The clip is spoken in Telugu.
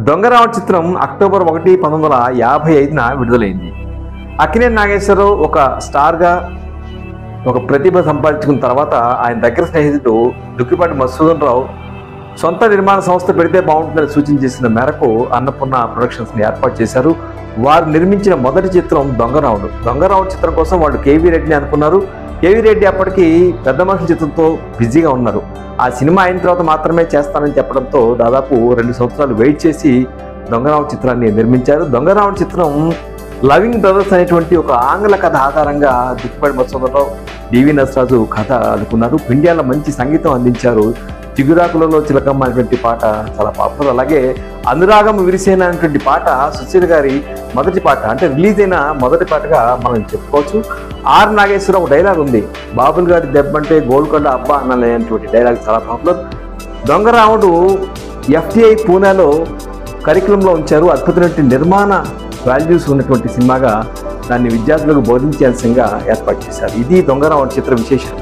దొంగరావుడు చిత్రం అక్టోబర్ 1, 1955న విడుదలైంది. అక్కినేని నాగేశ్వరరావు ఒక స్టార్గా ఒక ప్రతిభ సంపాదించుకున్న తర్వాత ఆయన దగ్గర స్నేహితుడు దుక్కిపాటి మధుసూదన్ రావు సొంత నిర్మాణ సంస్థ పెడితే బాగుంటుందని సూచన చేసిన మేరకు అన్నపూర్ణ ప్రొడక్షన్స్ని ఏర్పాటు చేశారు. వారు నిర్మించిన మొదటి చిత్రం దొంగరావుడు. దొంగరావుడు చిత్రం కోసం వాళ్ళు కేవీ రెడ్డిని అనుకున్నారు. కేవీ రెడ్డి అప్పటికి పెద్ద మనుషుల చిత్రంతో బిజీగా ఉన్నారు. ఆ సినిమా అయిన తర్వాత మాత్రమే చేస్తానని చెప్పడంతో దాదాపు 2 సంవత్సరాలు వెయిట్ చేసి దొంగరావుడు చిత్రాన్ని నిర్మించారు. దొంగరావుడు చిత్రం లవింగ్ బ్రదర్స్ అనేటువంటి ఒక ఆంగ్ల కథ ఆధారంగా దుక్కిపాటి మధుసూదనరావు, డివి నరసరాజు కథ అనుకున్నారు. పిండ్యాల మంచి సంగీతం అందించారు. చిగురాకులలో చిలకమ్మ అనేటువంటి పాట చాలా పాపులర్. అలాగే అనురాగం విరిసేన అనేటువంటి పాట సుశీల గారి మొదటి పాట, అంటే రిలీజ్ అయిన మొదటి పాటగా మనం చెప్పుకోవచ్చు. ఆర్ నాగేశ్వరరావు ఒక డైలాగ్ ఉంది, బాబుల్ గారి దెబ్బంటే గోల్కొండ అబ్బా అన్నటువంటి డైలాగ్ చాలా పాపులర్. దొంగరావుడు FTI పూణేలో కరికులంలో ఉంచారు. అద్భుతమైన నిర్మాణ వాల్యూస్ ఉన్నటువంటి సినిమాగా దాన్ని విద్యార్థులకు బోధించాల్సిందిగా ఏర్పాటు చేశారు. ఇది దొంగరావుడు చిత్ర విశేషం.